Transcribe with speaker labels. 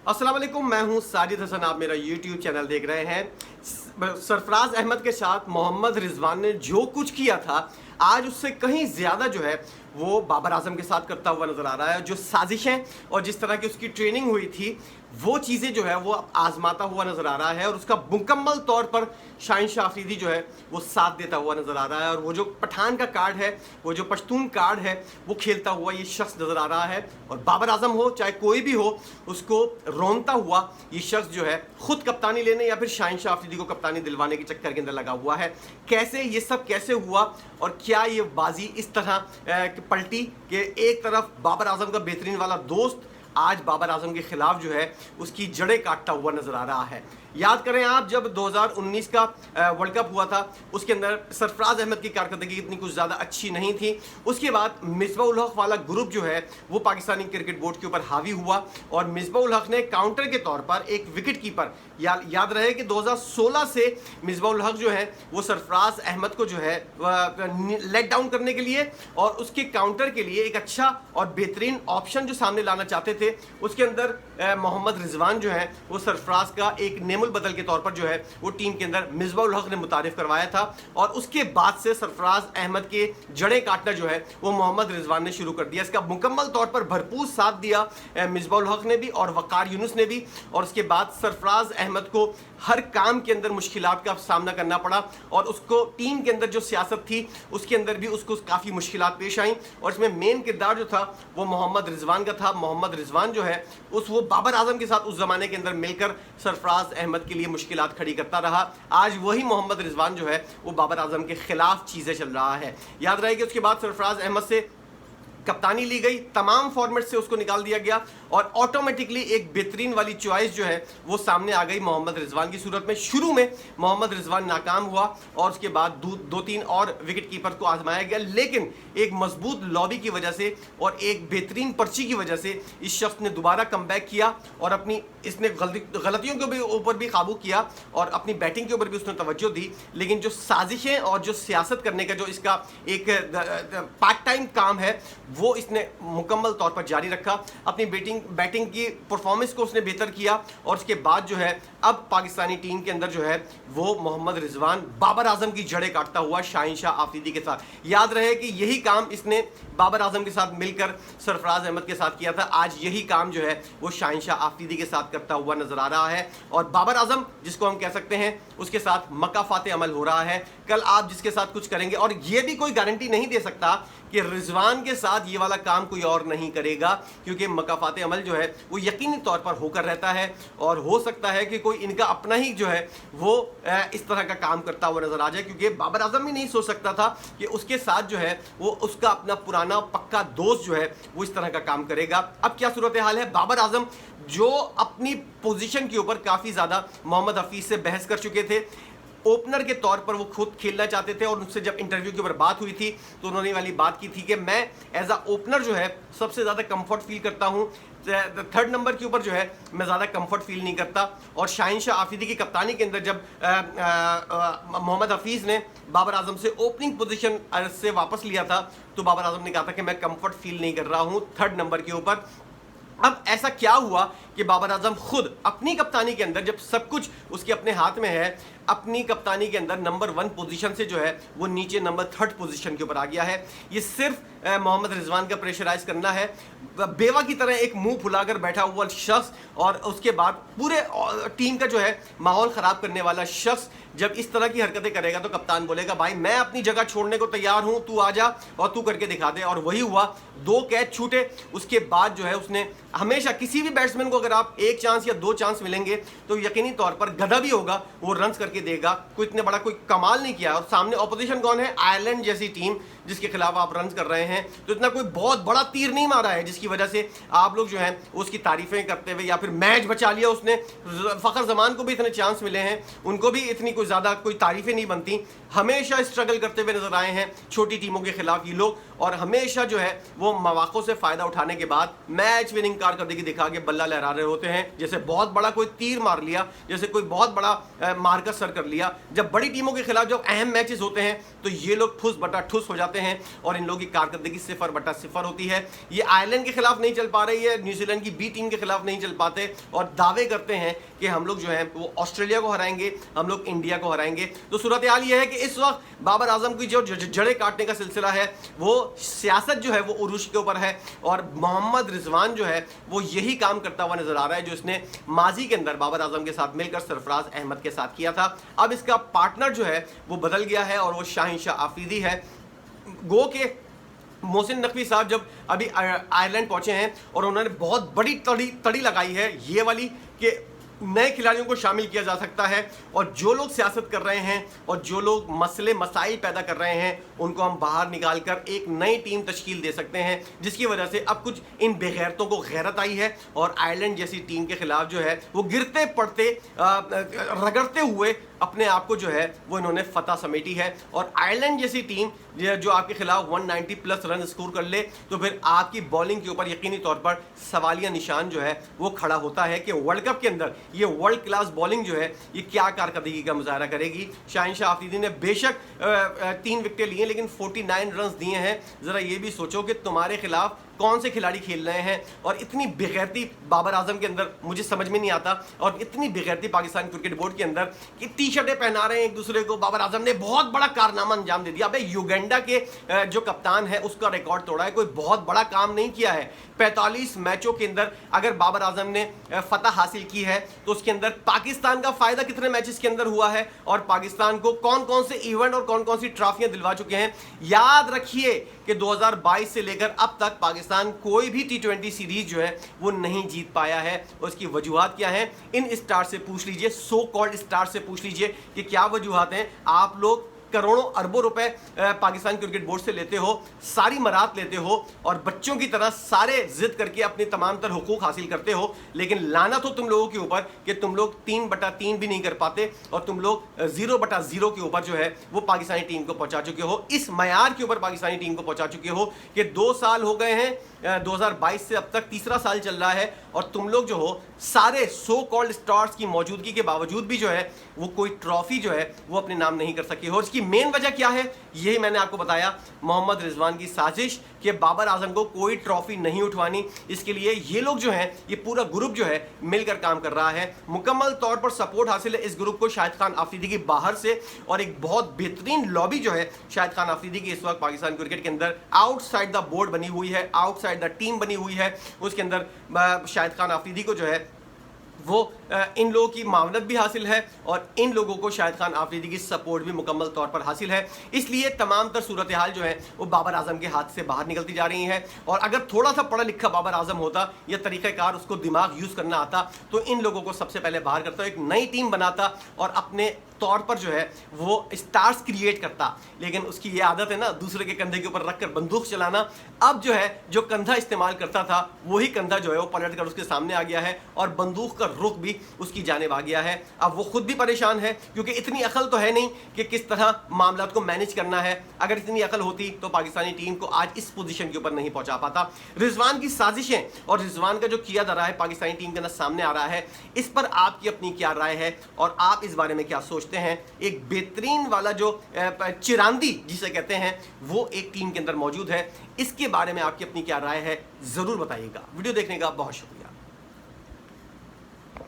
Speaker 1: अस्सलाम वालेकुम, मैं हूं साजिद हसन। आप मेरा यूट्यूब चैनल देख रहे हैं। सरफराज अहमद के साथ मोहम्मद रिजवान ने जो कुछ किया था, आज उससे कहीं ज़्यादा जो है वो बाबर आजम के साथ करता हुआ नज़र आ रहा है। जो साजिशें और जिस तरह की उसकी ट्रेनिंग हुई थी, वो चीज़ें जो है वो आजमाता हुआ नज़र आ रहा है और उसका मुकम्मल तौर पर शाहीन शाह अफरीदी जो है वो साथ देता हुआ नज़र आ रहा है। और वो जो पठान का कार्ड है, वो जो पश्तून कार्ड है, वो खेलता हुआ ये शख्स नज़र आ रहा है। और बाबर आजम हो चाहे कोई भी हो, उसको रोनता हुआ ये शख्स जो है खुद कप्तानी लेने या फिर शाहीन शाह अफरीदी को कप्तानी दिलवाने के चक्कर के अंदर लगा हुआ है। कैसे ये सब कैसे हुआ और क्या ये बाजी इस तरह पलटी कि एक तरफ बाबर आजम का बेहतरीन वाला दोस्त आज बाबर आजम के खिलाफ जो है उसकी जड़ें काटता हुआ नजर आ रहा है। याद करें आप, जब 2019 का वर्ल्ड कप हुआ था, उसके अंदर सरफराज अहमद की कारकर्दगी इतनी कुछ ज़्यादा अच्छी नहीं थी। उसके बाद मिसबाह उल हक वाला ग्रुप जो है वो पाकिस्तानी क्रिकेट बोर्ड के ऊपर हावी हुआ और मिसबाह उल हक ने काउंटर के तौर पर एक विकेट कीपर, याद रहे कि 2016 से मिसबाह उल हक जो है वो सरफराज अहमद को जो है लेट डाउन करने के लिए और उसके काउंटर के लिए एक अच्छा और बेहतरीन ऑप्शन जो सामने लाना चाहते थे, उसके अंदर मोहम्मद रिजवान जो है वो सरफराज का एक नेमुल बदल के तौर पर जो है वो टीम के अंदर मिसबाह उल हक ने मुतारिफ करवाया था। और उसके बाद से सरफराज अहमद के जड़ें काटना जो है वो मोहम्मद रिजवान ने शुरू कर दिया। इसका मुकम्मल तौर पर भरपूर साथ दिया मिसबाह उल हक ने भी और वकार यूनुस ने भी। और उसके बाद सरफराज अहमद को हर काम के अंदर मुश्किलात का सामना करना पड़ा और उसको टीम के अंदर जो सियासत थी उसके अंदर भी उसको काफ़ी मुश्किलात पेश आई। और इसमें मेन किरदार जो था वो मोहम्मद रिजवान का था। मोहम्मद रिजवान जो है वो बाबर आजम के साथ उस ज़माने के अंदर मिलकर सरफराज अहमद के लिए मुश्किलात खड़ी करता रहा। आज वही मोहम्मद रिजवान जो है वो बाबर आजम के खिलाफ चीज़ें चल रहा है। याद रहे कि उसके बाद सरफराज अहमद से कप्तानी ली गई, तमाम फॉर्मेट से उसको निकाल दिया गया और ऑटोमेटिकली एक बेहतरीन वाली चॉइस जो है वो सामने आ गई मोहम्मद रिजवान की सूरत में। शुरू में मोहम्मद रिजवान नाकाम हुआ और उसके बाद दो तीन और विकेट कीपर को आजमाया गया, लेकिन एक मजबूत लॉबी की वजह से और एक बेहतरीन पर्ची की वजह से इस शख्स ने दोबारा कमबैक किया और अपनी इसने गलतियों के ऊपर भी काबू किया और अपनी बैटिंग के ऊपर भी उसने तवज्जो दी। लेकिन जो साजिशें और जो सियासत करने का जो इसका एक पार्ट टाइम काम है वो इसने मुकम्मल तौर पर जारी रखा। अपनी बैटिंग की परफॉर्मेंस को उसने बेहतर किया और उसके बाद जो है अब पाकिस्तानी टीम के अंदर जो है वो मोहम्मद रिजवान बाबर आजम की जड़ें काटता हुआ शाहीन शाह अफरीदी के साथ। याद रहे कि यही काम इसने बाबर आजम के साथ मिलकर सरफराज अहमद के साथ किया था। आज यही काम जो है वो शाहीन शाह अफरीदी के साथ करता हुआ नजर आ रहा है और बाबर आजम जिसको हम कह सकते हैं उसके साथ मकाफाते अमल हो रहा है। कल आप जिसके साथ कुछ करेंगे, और ये भी कोई गारंटी नहीं दे सकता कि रिजवान के साथ ये वाला काम कोई और नहीं करेगा, क्योंकि मकाफाते अमल जो है वो यकीनी तौर पर होकर रहता है और हो सकता है कि कोई इनका अपना ही जो है वो इस तरह का काम करता हुआ नजर आ जाए। क्योंकि बाबर आजम भी नहीं सोच सकता था कि उसके साथ जो है वो उसका अपना पुराना पक्का दोस्त जो है वो इस तरह का काम करेगा। अब क्या सूरत हाल है, बाबर आजम जो अपनी पोजीशन के ऊपर काफ़ी ज़्यादा मोहम्मद हफीज़ से बहस कर चुके थे, ओपनर के तौर पर वो खुद खेलना चाहते थे और उनसे जब इंटरव्यू के ऊपर बात हुई थी तो उन्होंने वाली बात की थी कि मैं एज अ ओपनर जो है सबसे ज़्यादा कंफर्ट फील करता हूँ, थर्ड नंबर के ऊपर जो है मैं ज़्यादा कंफर्ट फील नहीं करता। और शाहीन शाह अफरीदी की कप्तानी के अंदर जब मोहम्मद हफीज़ ने बाबर आजम से ओपनिंग पोजीशन से वापस लिया था तो बाबर आजम ने कहा था कि मैं कंफर्ट फील नहीं कर रहा हूँ थर्ड नंबर के ऊपर। अब ऐसा क्या हुआ कि बाबर आजम खुद अपनी कप्तानी के अंदर, जब सब कुछ उसके अपने हाथ में है, अपनी कप्तानी के अंदर नंबर 1 पोजीशन से जो है वो नीचे नंबर 3rd पोजीशन के ऊपर आ गया है। ये सिर्फ मोहम्मद रिजवान का प्रेशराइज करना है। बेवा की तरह एक मुंह फुलाकर बैठा हुआ शख्स और उसके बाद पूरे टीम का जो है माहौल ख़राब करने वाला शख्स जब इस तरह की हरकतें करेगा तो कप्तान बोलेगा भाई मैं अपनी जगह छोड़ने को तैयार हूं, तू आ जा और तू करके दिखा दे। और वही हुआ, 2 कैच छूटे। उसके बाद जो है उसने हमेशा किसी भी बैट्समैन को अगर आप 1 चांस या 2 चांस मिलेंगे तो यकीनी तौर पर गधा भी होगा, वो रन्स करके देगा। कोई इतने बड़ा कोई कमाल नहीं किया और सामने ऑपोजिशन कौन है, आयरलैंड जैसी टीम जिसके खिलाफ आप रन कर रहे हैं, तो इतना कोई बहुत बड़ा तीर नहीं मारा है जिसकी वजह से आप लोग जो हैं उसकी तारीफें करते हुए या फिर मैच बचा लिया उसने। फ़खर जमान को भी इतने चांस मिले हैं, उनको भी इतनी कोई ज़्यादा कोई तारीफें नहीं बनती। हमेशा स्ट्रगल करते हुए नजर आए हैं छोटी टीमों के खिलाफ ये लोग और हमेशा जो है वो मौक़ों से फ़ायदा उठाने के बाद मैच विनिंग कारकर्दगी दिखा के बल्ला लहरा रहे होते हैं। जैसे बहुत बड़ा कोई तीर मार लिया, जैसे कोई बहुत बड़ा मार्कर सर कर लिया। जब बड़ी टीमों के खिलाफ जब अहम मैचेस होते हैं तो ये लोग ठुस बटा ठुस हो जाते हैं और इन लोगों की कारकर्दगी 0/0 होती है। ये आयरलैंड के खिलाफ नहीं चल पा रही है, न्यूजीलैंड की बी टीम के खिलाफ नहीं चल पाते और दावे करते हैं कि हम लोग जो है वो ऑस्ट्रेलिया को हराएंगे, हम लोग इंडिया को हराएंगे। तो सूरत हाल ये है कि इस वक्त बाबर आजम की जो जड़ें काटने का सिलसिला है वो सियासत जो है वो उरूज के ऊपर है और मोहम्मद रिजवान जो है वो यही काम करता हुआ नजर आ रहा है जो इसने माजी के अंदर बाबर आजम के साथ मिलकर सरफराज अहमद के साथ किया था। अब इसका पार्टनर जो है वो बदल गया है और वो शाहीन शाह आफरीदी है। गो के मोहसिन नकवी साहब जब अभी आयरलैंड पहुंचे हैं और उन्होंने बहुत बड़ी तड़ी लगाई है ये वाली कि नए खिलाड़ियों को शामिल किया जा सकता है और जो लोग सियासत कर रहे हैं और जो लोग मसले मसाइल पैदा कर रहे हैं उनको हम बाहर निकाल कर एक नई टीम तश्कील दे सकते हैं, जिसकी वजह से अब कुछ इन बेगैरतों को गैरत आई है और आयरलैंड जैसी टीम के खिलाफ जो है वो गिरते पड़ते रगड़ते हुए अपने आप को जो है वो इन्होंने फतह समेटी है। और आयरलैंड जैसी टीम जो आपके खिलाफ 190+ रन स्कोर कर ले तो फिर आपकी बॉलिंग के ऊपर यकीनी तौर पर सवालिया निशान जो है वो खड़ा होता है कि वर्ल्ड कप के अंदर ये वर्ल्ड क्लास बॉलिंग जो है ये क्या कारकर्दगी का मुजाहरा करेगी। शाहीन शाह आफरीदी ने बेशक 3 विकेटें लिए लेकिन 49 रन दिए हैं। ज़रा ये भी सोचो कि तुम्हारे खिलाफ कौन से खिलाड़ी खेल रहे हैं और इतनी बेगैरती बाबर आजम के अंदर मुझे समझ में नहीं आता और इतनी बेगैरती पाकिस्तान क्रिकेट बोर्ड के अंदर कि टी-शर्टें पहना रहे हैं एक दूसरे को। बाबर आजम ने बहुत बड़ा कारनामा अंजाम दे दिया। अबे युगांडा के जो कप्तान है उसका रिकॉर्ड तोड़ा है, कोई बहुत बड़ा काम नहीं किया है। 45 मैचों के अंदर अगर बाबर आजम ने फतह हासिल की है तो उसके अंदर पाकिस्तान का फायदा कितने मैचेस के अंदर हुआ है और पाकिस्तान को कौन कौन से इवेंट और कौन कौन सी ट्रॉफियां दिलवा चुके हैं। याद रखिए कि 2022 से लेकर अब तक पाकिस्तान कोई भी T20 सीरीज जो है वो नहीं जीत पाया है। उसकी वजूहात क्या हैं इन स्टार से पूछ लीजिए, सो कॉल्ड स्टार से पूछ लीजिए कि क्या वजूहात हैं। आप लोग करोड़ों अरबों रुपए पाकिस्तान क्रिकेट बोर्ड से लेते हो, सारी मरात लेते हो और बच्चों की तरह सारे जिद करके अपने तमाम तर हुकूक हासिल करते हो, लेकिन लानत हो तुम लोगों के ऊपर कि तुम लोग 3/3 भी नहीं कर पाते और तुम लोग 0/0 के ऊपर जो है वो पाकिस्तानी टीम को पहुंचा चुके हो। इस मयार के ऊपर पाकिस्तानी टीम को पहुंचा चुके हो कि 2 साल हो गए हैं, 2022 से अब तक तीसरा साल चल रहा है और तुम लोग जो हो सारे सो कॉल्ड स्टार्स की मौजूदगी के बावजूद भी जो है वो कोई ट्रॉफी जो है वो अपने नाम नहीं कर सके हो। इसकी मेन वजह क्या है यही मैंने आपको बताया, मोहम्मद रिजवान की साजिश कि बाबर आजम को कोई ट्रॉफी नहीं उठवानी। इसके लिए ये लोग जो हैं ये पूरा ग्रुप जो है मिलकर काम कर रहा है। मुकम्मल तौर पर सपोर्ट हासिल है इस ग्रुप को शाहिद खान आफरीदी की बाहर से और एक बहुत बेहतरीन लॉबी जो है शाहिद खान आफरीदी की इस वक्त पाकिस्तान क्रिकेट के अंदर आउटसाइड द बोर्ड बनी हुई है, आउटसाइड द टीम बनी हुई है। उसके अंदर शाहिद खान आफरीदी को जो है वो इन लोगों की मावनत भी हासिल है और इन लोगों को शाहिद खान आफरीदी की सपोर्ट भी मुकम्मल तौर पर हासिल है। इसलिए तमाम तर सूरत हाल जो है वो बाबर आजम के हाथ से बाहर निकलती जा रही है और अगर थोड़ा सा पढ़ा लिखा बाबर आजम होता या तरीक़ाकार उसको दिमाग यूज़ करना आता तो इन लोगों को सबसे पहले बाहर करता, एक नई टीम बनाता और अपने तौर पर जो है वो स्टार्स क्रिएट करता। लेकिन उसकी ये आदत है ना दूसरे के कंधे के ऊपर रखकर बंदूक चलाना। अब जो है जो कंधा इस्तेमाल करता था वही कंधा जो है वो पलट कर उसके सामने आ गया है और बंदूक का रुख भी उसकी जानिब आ गया है। अब वो खुद भी परेशान है क्योंकि इतनी अकल तो है नहीं कि किस तरह मामला को मैनेज करना है। अगर इतनी अकल होती तो पाकिस्तानी टीम को आज इस पोजीशन के ऊपर नहीं पहुंचा पाता। रिजवान की साजिशें और रिजवान का जो किया जा रहा है पाकिस्तानी टीम के अंदर सामने आ रहा है, इस पर आपकी अपनी क्या राय है और आप इस बारे में क्या सोचते हैं। एक बेहतरीन वाला जो चिरांदी जिसे कहते हैं वो एक टीम के अंदर मौजूद है, इसके बारे में आपकी अपनी क्या राय है जरूर बताइएगा। वीडियो देखने का बहुत शुक्रिया।